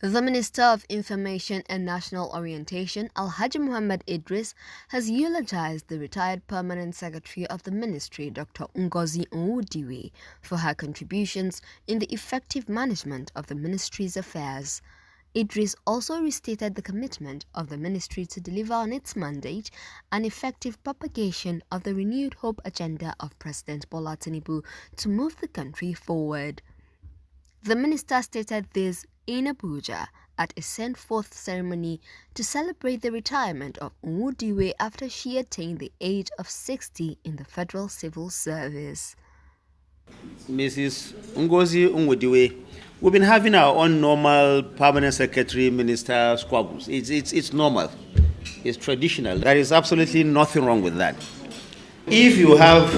The Minister of Information and National Orientation, Alhaji Mohammed Idris, has eulogized the retired Permanent Secretary of the Ministry, Dr. Ngozi Onwudiwe, for her contributions in the effective management of the Ministry's affairs. Idris also restated the commitment of the Ministry to deliver on its mandate and effective propagation of the renewed hope agenda of President Bola Tinubu to move the country forward. The minister stated this in Abuja at a send-forth ceremony to celebrate the retirement of Onwudiwe after she attained the age of 60 in the Federal Civil Service. Mrs. Ngozi Onwudiwe, we've been having our own normal permanent secretary minister squabbles. It's normal. It's traditional. There is absolutely nothing wrong with that. If you have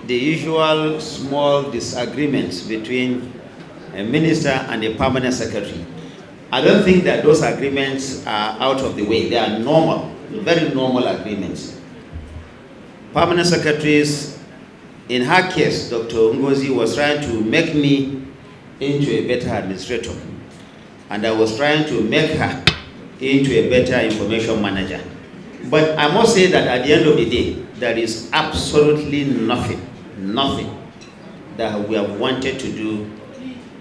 the usual small disagreements between a minister and a permanent secretary, I don't think that those agreements are out of the way. They are normal, very normal agreements. Permanent secretaries, in her case, Dr. Ngozi was trying to make me into a better administrator, and I was trying to make her into a better information manager. But I must say that at the end of the day, there is absolutely nothing that we have wanted to do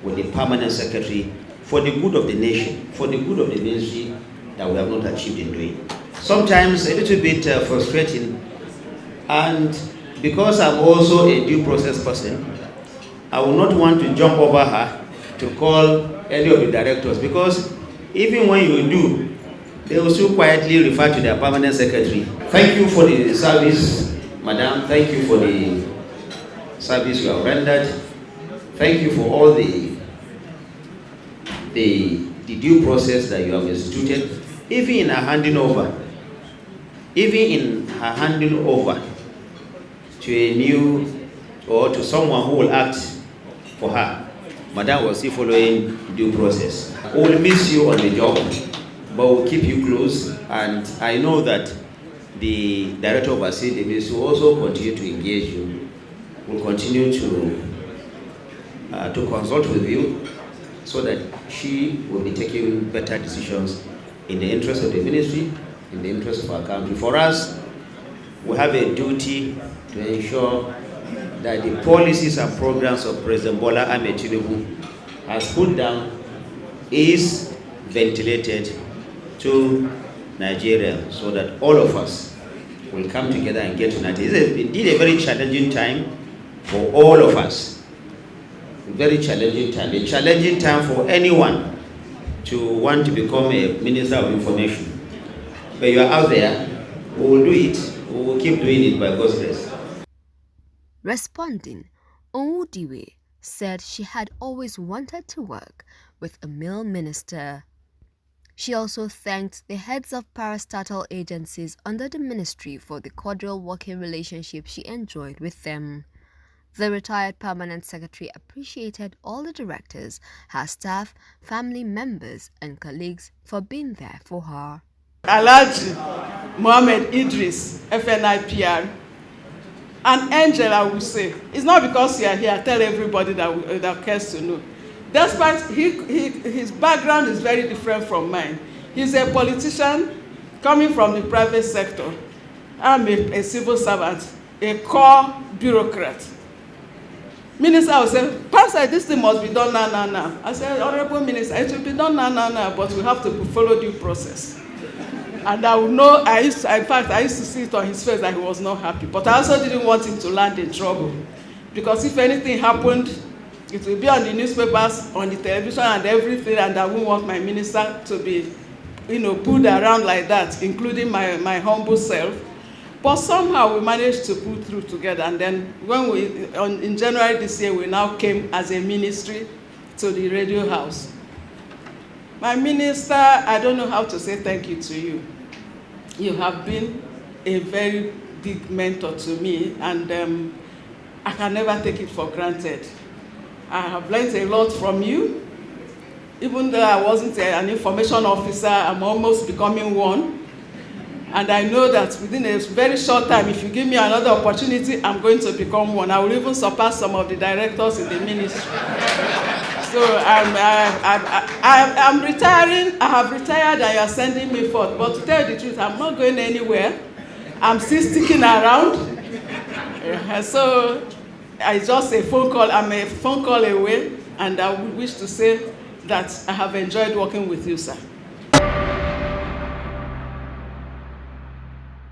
with the permanent secretary for the good of the nation, for the good of the ministry, that we have not achieved in doing. Sometimes a little bit frustrating, and because I'm also a due process person, I will not want to jump over her to call any of the directors, because even when you do, they will still quietly refer to their permanent secretary. Thank you for the service, madam. Thank you for the service you have rendered. Thank you for all the due process that you have instituted, even in her handing over to a new, or to someone who will act for her. Madam was still following due process. We will miss you on the job, but we'll keep you close, and I know that the director of our city will also continue to engage you. We'll continue to consult with you so that she will be taking better decisions in the interest of the ministry, in the interest of our country. For us, we have a duty to ensure that the policies and programs of President Bola Ahmed Tinubu has put down is ventilated to Nigeria, so that all of us will come together and get united. It is indeed a very challenging time for all of us. A very challenging time. A challenging time for anyone to want to become a minister of information. But you are out there, we will do it. We will keep doing it by God's grace. Responding, Onwudiwe said she had always wanted to work with a male minister. She also thanked the heads of parastatal agencies under the ministry for the cordial working relationship she enjoyed with them. The retired permanent secretary appreciated all the directors, her staff, family members, and colleagues for being there for her. Alhaji Mohammed Idris, FNIPR, an angel, I would say. It's not because you are here, I tell everybody that cares to know. Despite his background is very different from mine. He's a politician coming from the private sector. I'm a civil servant, a core bureaucrat. Minister will say, Pastor, this thing must be done now. I said, Honorable Minister, it will be done now, but we have to follow due process. And I will know, I used to see it on his face that he was not happy. But I also didn't want him to land in trouble. Because if anything happened, it will be on the newspapers, on the television and everything, and I wouldn't want my minister to be, pulled around like that, including my humble self. But somehow we managed to pull through together, and then in January this year, we now came as a ministry to the radio house. My minister, I don't know how to say thank you to you. You have been a very big mentor to me, and I can never take it for granted. I have learned a lot from you. Even though I wasn't an information officer, I'm almost becoming one. And I know that within a very short time, if you give me another opportunity, I'm going to become one. I will even surpass some of the directors in the ministry. So I'm retiring. I have retired and you are sending me forth. But to tell you the truth, I'm not going anywhere. I'm still sticking around. So it's just a phone call. I'm a phone call away. And I would wish to say that I have enjoyed working with you, sir.